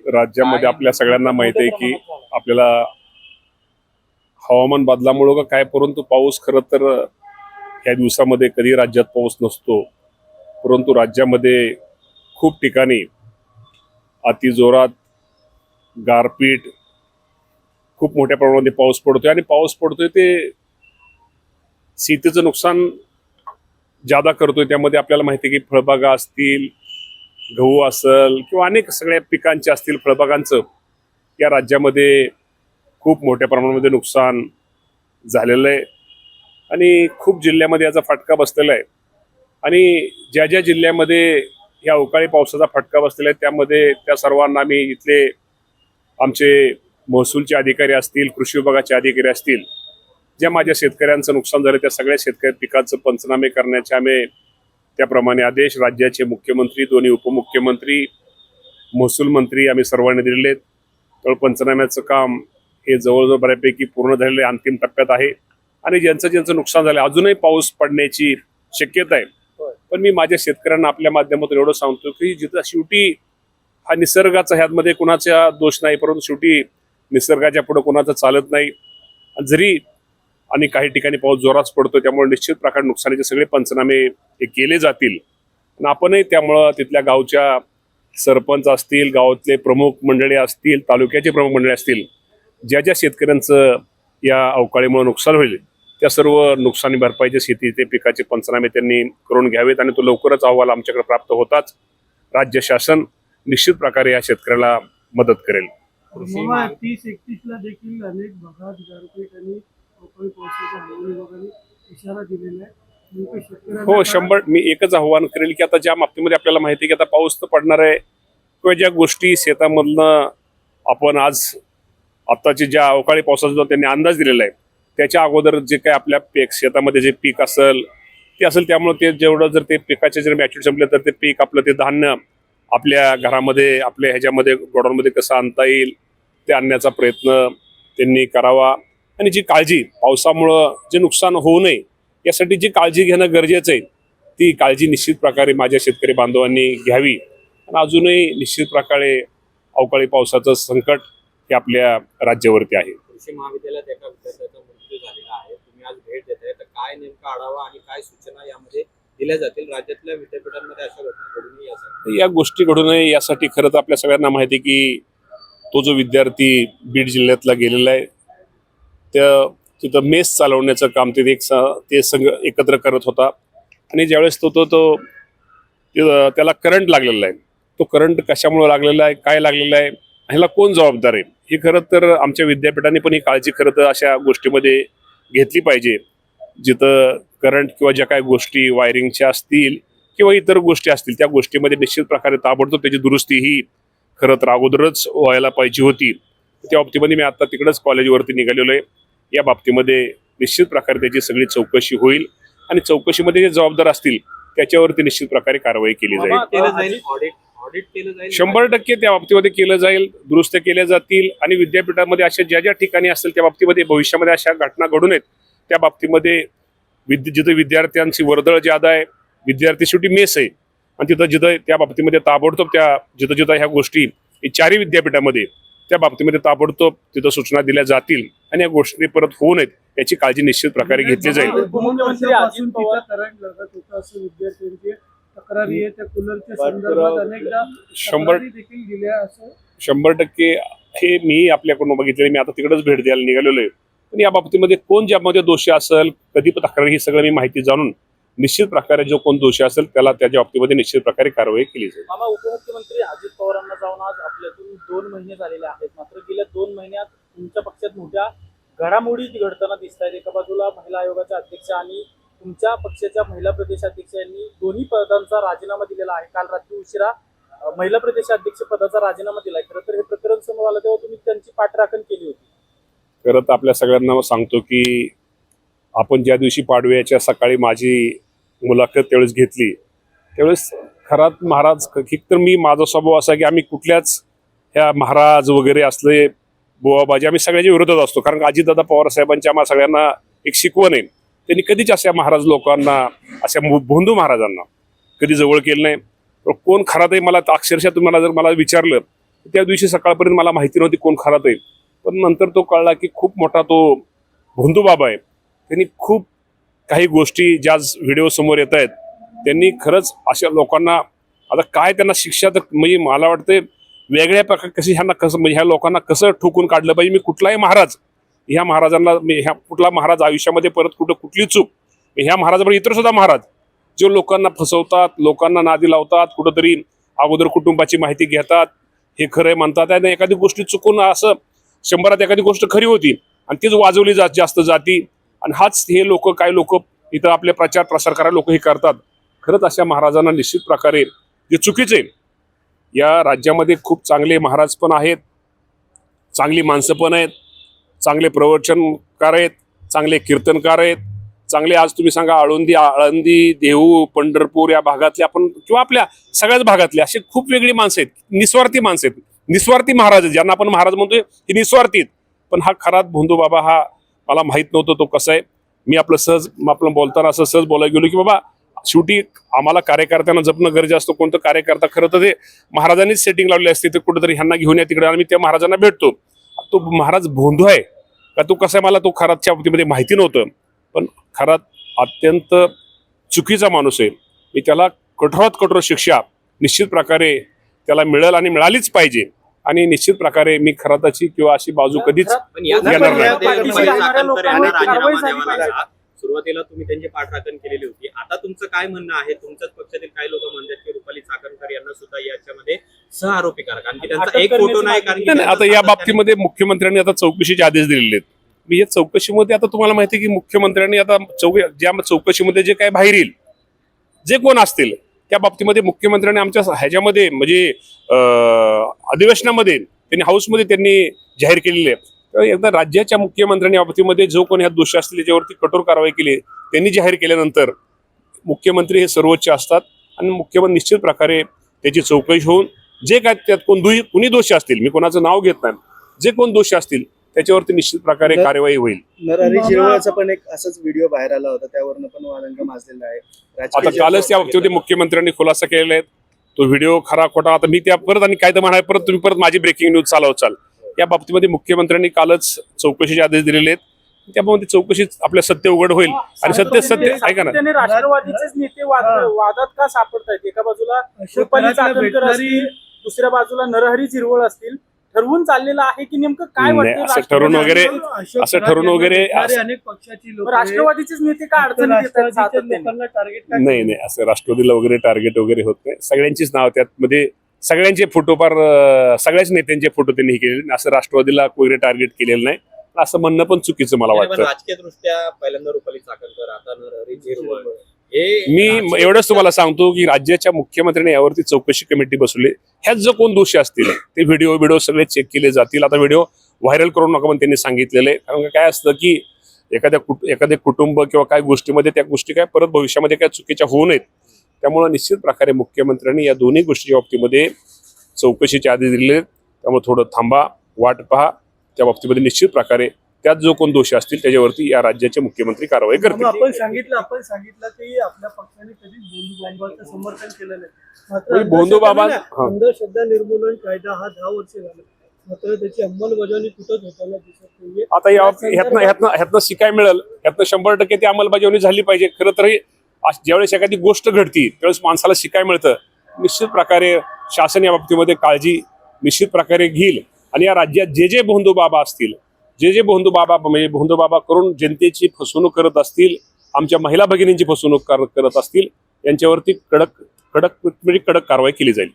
राज्यामध्ये आपल्या सगळ्यांना माहिती आहे की आपल्याला हवामान बदलामुळे का काय, परंतु पाऊस खरं तर ह्या दिवसामध्ये कधी राज्यात पाऊस नसतो. परंतु राज्यामध्ये खूप ठिकाणी अतिजोरात गारपीट, खूप मोठ्या प्रमाणामध्ये पाऊस पडतोय आणि पाऊस पडतोय ते शेतीचं नुकसान ज्यादा करतोय. त्यामध्ये आपल्याला माहिती आहे की फळबागा असतील, गहू असेल किंवा अनेक सगळ्या पिकांचे असतील, फळबागांचं या राज्यामध्ये खूप मोठ्या प्रमाणामध्ये नुकसान झालेलं आहे आणि खूप जिल्ह्यामध्ये याचा फटका बसलेला आहे. आणि ज्या ज्या जिल्ह्यामध्ये या अवकाळी पावसाचा फटका बसलेला आहे त्यामध्ये त्या सर्वांना आम्ही इथले आमचे महसूलचे अधिकारी असतील, कृषी विभागाचे अधिकारी असतील, ज्या माझ्या शेतकऱ्यांचं नुकसान झालं त्या सगळ्या शेतकरी पिकाचं पंचनामे करण्याचे आम्ही त्याप्रमाणे आदेश राज्याचे मुख्यमंत्री, दोन्ही उपमुख्यमंत्री, महसूल मंत्री आम्ही सर्वांनी दिलेले आहेत. तर पंचनाम्याचं काम हे जवळजवळ बऱ्यापैकी पूर्ण झालेले अंतिम टप्प्यात आहे आणि ज्यांचं नुकसान झालं अजूनही पाऊस पडण्याची शक्यता आहे. पण मी माझ्या शेतकऱ्यांना आपल्या माध्यमातून एवढं सांगतो की जिथं शेवटी हा निसर्गाचा ह्यामध्ये कुणाचा दोष नाही, परंतु शेवटी निसर्गाच्या पुढे कुणाचं चालत नाही. जरी आणि काही ठिकाणी पाऊस जोरात पडतो त्यामुळे निश्चित प्रकारे नुकसानीचे सगळे पंचनामे हे केले जातील. आणि आपणही त्यामुळं तिथल्या गावच्या सरपंच असतील, गावातले प्रमुख मंडळी असतील, तालुक्याचे प्रमुख मंडळी असतील, ज्या ज्या शेतकऱ्यांचं या अवकाळीमुळे नुकसान होईल त्या सर्व नुकसानी भरपाईचे शेती ते पिकाचे पंचनामे त्यांनी करून घ्यावेत आणि तो लवकरच अहवाल आमच्याकडे प्राप्त होताच राज्य शासन निश्चित प्रकारे या शेतकऱ्याला मदत करेल. 30-31 देखील अनेक भागात गारपीट आणि अवकाळी पावसाचा हवामान विभागाने इशारा दिलेला आहे. हो, 100 मी एकच आव्हान करेल की आता ज्या बाबतीमध्ये आपल्याला माहिती आहे की आता पाऊस तर पडणार आहे किंवा ज्या गोष्टी शेतामधनं आपण आज आत्ताची ज्या अवकाळी पावसाचा जो त्यांनी अंदाज दिलेला आहे त्याच्या अगोदर जे काही आपल्या शेतामध्ये जे पीक असेल ते असेल, त्यामुळे ते जेवढं जर ते पिकाचे जर मॅच्युरिटी संपले तर ते पीक आपलं ते धान्य आपल्या घरामध्ये आपल्या ह्याच्यामध्ये गोडाऊनमध्ये कसं आणता येईल ते आणण्याचा प्रयत्न त्यांनी करावा. आणि जी काळजी पावसामुळं जे नुकसान होऊ नये यासाठी जी काळजी घेणं गरजेचं आहे ती काळजी निश्चित प्रकारे माझ्या शेतकरी बांधवांनी घ्यावी. आणि अजूनही निश्चित प्रकारे अवकाळी पावसाचं संकट हे आपल्या राज्यावरती आहे. कृषी महाविद्यालयात एका विद्यार्थ्याचा मृत्यू झालेला आहे. तुम्ही आज भेट देताय तर काय नेमका आढावा आणि काय सूचना यामध्ये दिल्या जातील? राज्यातल्या विद्यापीठांमध्ये अशा घटना घडू नये यासाठी, या गोष्टी घडू नये यासाठी खरं तर आपल्या सगळ्यांना माहिती आहे की तो जो विद्यार्थी बीड जिल्ह्यातला गेलेला आहे त्या तिथं मेस चालवण्याचं काम ते सगळं एकत्र करत होता आणि ज्यावेळेस त्याला करंट लागलेला आहे, तो करंट कशामुळे लागलेला आहे, काय लागलेला आहे, ह्याला कोण जबाबदार आहे, हे खरं तर आमच्या विद्यापीठाने पण ही काळजी खरं तर अशा गोष्टीमध्ये घेतली पाहिजे. जिथं करंट किंवा ज्या काही गोष्टी वायरिंगच्या असतील किंवा इतर गोष्टी असतील त्या गोष्टीमध्ये निश्चित प्रकारे ताबडतोब त्याची दुरुस्ती ही खरं तर अगोदरच व्हायला पाहिजे होती. त्या बाबतीमध्ये मी आता तिकडंच कॉलेजवरती निघालेलो आहे. या बाबतीमध्ये निश्चित प्रकारे त्याची सगळी चौकशी होईल आणि चौकशीमध्ये जे जबाबदार असतील त्याच्यावरती निश्चित प्रकारे कारवाई केली जाईल. ऑडिट केलं जाईल 100% त्या बाबतीमध्ये केलं जाईल, दुरुस्त केल्या जातील आणि विद्यापीठामध्ये अशा ज्या ज्या ठिकाणी असतील त्या बाबतीमध्ये भविष्यामध्ये अशा घटना घडू नयेत त्या बाबतीमध्ये जिथं विद्यार्थ्यांची वर्दळ ज्यादा आहे, विद्यार्थी शेवटी मेस आहे आणि जिथं त्या बाबतीमध्ये ताबडतोब त्या जिथं ह्या गोष्टी चारही विद्यापीठामध्ये त्या बाबतीमध्ये ताबडतोब तिथं सूचना दिल्या जातील आणि या गोष्टी परत होऊ नयेत याची काळजी निश्चित प्रकारे घेतली जाईल. तक्रारी आहे त्या कूलरच्या संदर्भात अनेकदा 100% हे मी आपल्याकडून बघितलेलं. मी आता तिकडेच भेट द्यायला निघालेलो आहे. पण या बाबतीमध्ये कोण ज्यामध्ये दोषी असेल, कधी तक्रारी, ही सगळं मी माहिती जाणून निश्चित प्रकारे जो कोण दोषी असेल त्याला त्याच्या बाबतीमध्ये निश्चित प्रकारे कारवाई केली जाईल. उपमुख्यमंत्री अजित पवारांना जाऊन आज आपल्यातून 2 महिने झालेले आहेत. मात्र गेल्या 2 महिन्यात तुमच्या पक्षात मोठ्या घडामोडी घडताना दिसत आहेत. एका बाजूला महिला आयोगाच्या अध्यक्ष आणि तुमच्या पक्षाच्या महिला प्रदेशाध्यक्ष यांनी दोन्ही पदांचा राजीनामा दिलेला आहे. काल रात्री उशिरा महिला प्रदेशाध्यक्ष पदाचा राजीनामा दिलाय. खरं तर हे प्रकरण समोर आलं तेव्हा तुम्ही त्यांची पाठराखण केली होती. खरं तर आपल्या सगळ्यांना सांगतो की आपण ज्या दिवशी पाडव्याच्या सकाळी माझी मुलाखत त्यावेळेस घेतली त्यावेळेस खरात महाराज तर माझा स्वभाव असा की आम्ही कुठल्याच ह्या महाराज वगैरे असले बुवाबाजी आम्ही सगळ्याच्या विरोधात असतो. कारण अजितदादा पवार साहेबांच्या आम्हाला सगळ्यांना एक शिकवण आहे. त्यांनी कधीच अशा महाराज लोकांना, अशा भोंदू महाराजांना कधी जवळ केलं नाही. कोण खरा ते मला अक्षरशः तुम्हाला जर मला विचारलं त्या दिवशी सकाळपर्यंत मला माहिती नव्हती कोण खरात आहे, पण नंतर तो कळला की खूप मोठा तो भोंदू बाबा आहे. त्यांनी खूप काही गोष्टी ज्या व्हिडिओ समोर येत आहेत, त्यांनी खरंच अशा लोकांना आता काय त्यांना शिक्षा तर म्हणजे मला वाटतं वेगळ्या प्रकारे कशी म्हणजे ह्या लोकांना कसं ठोकून काढलं पाहिजे. मी कुठलाही महाराज ह्या महाराजांना ह्या कुठला महाराज आयुष्यामध्ये परत कुठली चूक ह्या महाराजाबरोबर इतर सुद्धा महाराज जो लोकांना फसवतात, लोकांना नादी लावतात, कुठंतरी अगोदर कुटुंबाची माहिती घेतात, हे खरं म्हणतात आणि एखादी गोष्टी चुकून असं 100त एखादी गोष्ट खरी होती आणि तीच वाजवली जास्त जाती आणि हाच हे लोक काय लोक इथं आपले प्रचार प्रसार करायला लोक हे करतात. खरंच अशा महाराजांना निश्चित प्रकारे जे चुकीचे या राज्यामध्ये खूप चांगले महाराज पण आहेत, चांगली माणसं पण आहेत, चांगले प्रवचनकार आहेत, चांगले कीर्तनकार आहेत, चांगले आज तुम्ही सांगा आळंदी देहू पंढरपूर या भागातले आपण किंवा आपल्या सगळ्याच भागातले असे खूप वेगळी माणसं आहेत, निस्वार्थी माणसं आहेत, निस्वार्थी महाराज आहेत, ज्यांना आपण महाराज म्हणतोय हे निस्वार्थीत. पण हा खरात भोंदू बाबा हा मला माहित नव्हतं तो कसा आहे. मी आपलं बोलताना असं सहज बोलायला गेलो की बाबा शेवटी आम्हाला कार्यकर्त्यांना जपणं गरजेचं असतं. कोणतं कार्यकर्ता खरं तर ते महाराजांनीच सेटिंग लावली असते, ते कुठेतरी ह्यांना घेऊन या तिकडे आणि मी त्या महाराजांना भेटतो. तो महाराज भोंदू आहे का तो कसा आहे मला तो खरातच्या बाबतीमध्ये माहिती नव्हतं. पण खरात अत्यंत चुकीचा माणूस आहे. मी त्याला कठोरात कठोर शिक्षा निश्चित प्रकारे त्याला मिळेल आणि मिळालीच पाहिजे. आणि निश्चित प्रकारे मी खराताची किंवा अशी बाजू कधीच पण या घेणार नाही. सुरुवातीला तुम्ही त्यांची पाठराखण केलेली होती. आता तुमचं काय म्हणणं आहे? तुमच्याच पक्षातील काही लोक म्हणतात की रुपाली चाकणकर यांना सुद्धा याच्यामध्ये सहआरोपी करा, कारण की त्यांचा एक फोटो नाही. कारण नाही, आता या बाबतीमध्ये मुख्यमंत्र्यांनी आता चौकशीचे आदेश दिलेले आहेत. मी या चौकशीमध्ये आता तुम्हाला माहिती आहे की मुख्यमंत्र्यांनी आता ज्या चौकशीमध्ये जे काय बाहेर येईल जे कोण असतील त्या बाबतीमध्ये मुख्यमंत्र्यांनी आमच्या ह्याच्यामध्ये म्हणजे अधिवेशनामध्ये त्यांनी हाऊसमध्ये त्यांनी जाहीर केलेले आहे. एकदा राज्याच्या मुख्यमंत्र्यांनी बाबतीमध्ये जो कोणी ह्यात दोषी असतील त्याच्यावरती कठोर कारवाई केली त्यांनी जाहीर केल्यानंतर मुख्यमंत्री हे सर्वोच्च असतात आणि मुख्यमंत्री निश्चित प्रकारे त्याची चौकशी होऊन जे काय त्यात कुणी दोषी असतील, मी कोणाचं नाव घेत नाही, जे कोण दोषी असतील त्याच्यावरती निश्चित प्रकारे कार्यवाही होईल. नरहरी झिरवळचा पण एक असाच व्हिडिओ बाहेर आला होता, त्यावरनं पण वादंग माजलेला आहे. आता कालच त्या बाबतीमध्ये मुख्यमंत्र्यांनी खुलासा केलेला आहे. तो व्हिडिओ खरा खोटा आता मी त्या परत आणि काय तर म्हणाय परत तुम्ही परत माझी ब्रेकिंग न्यूज चालवचाल. या बाबतीमध्ये मुख्यमंत्र्यांनी कालच चौकशीचे आदेश दिलेले आहेत. त्यामुळे चौकशी आपल्या सत्य उघड होईल आणि सत्य ऐका ना. त्याने राष्ट्रवादीचेच नेते वादात का सापडतायत? एका बाजूला रुपाली चाकणकर असतील, दुसऱ्या बाजूला नरहरी झिरवळ असतील. ठरवून चाललेलं आहे की नेमकं काय वाटतं? असं ठरवून वगैरे अनेक पक्षाची लोक राष्ट्रवादीचेच नेते का अडचणीत येतात सातत्याने? लोकांना टार्गेट नाही असं राष्ट्रवादीला वगैरे टार्गेट वगैरे होत नाही. सगळ्यांचीच नाव त्यामध्ये सगळ्यांचे फोटो फार सगळ्याच नेत्यांचे फोटो त्यांनी हे केलेले. असं राष्ट्रवादीला वगैरे टार्गेट केलेलं नाही असं म्हणणं पण चुकीचं मला वाटतं. राजकीय दृष्ट्या पहिल्यांदा रुपाली चाकणकर, आता नरहरी झिरवळ. मी एवढंच तुम्हाला सांगतो की राज्याच्या मुख्यमंत्र्यांनी यावरती चौकशी कमिटी बसवली. ह्यात जो कोण दोषी असतील ते व्हिडिओ सगळे चेक केले जातील. आता व्हिडिओ व्हायरल करू नका पण त्यांनी सांगितलेलं आहे. कारण काय असतं की एखाद्या कुटुंब किंवा काही गोष्टीमध्ये त्या गोष्टी काय परत भविष्यामध्ये काय चुकीच्या होऊ नयेत. त्यामुळे निश्चित प्रकारे मुख्यमंत्र्यांनी या दोन्ही गोष्टीच्या बाबतीमध्ये चौकशीचे आदेश दिलेले. त्यामुळे थोडं थांबा, वाट पहा. त्या बाबतीमध्ये निश्चित प्रकारे त्यात जो कोण दोषी असतील त्याच्यावरती या राज्याचे मुख्यमंत्री कारवाई करतील. आपण सांगितलं की आपल्या पक्षाने कधीच भोंदू बाबांचं समर्थन केलं नाही. मात्र भोंदू बाबा अंधश्रद्धा निर्मूलन कायदा हा 10 वर्ष झाला, मात्र त्याची अंमलबजावणी कुठंच होताना दिसत नाहीये. आता ह्यातनं शिकाय मिळेल. ह्यातनं 100% ती अंमलबजावणी झाली पाहिजे. खरं तर ज्यावेळेस एखादी गोष्ट घडती त्यावेळेस माणसाला शिकाय मिळतं. निश्चित प्रकारे शासन या बाबतीमध्ये काळजी निश्चित प्रकारे घेईल आणि या राज्यात जे भोंदू बाबा असतील, जे भोंदू बाबा करून जनतेची फसवणूक करत असतील, आमच्या महिला भगिनींची फसवणूक करत असतील, यांच्यावरती कडक कारवाई केली जाईल.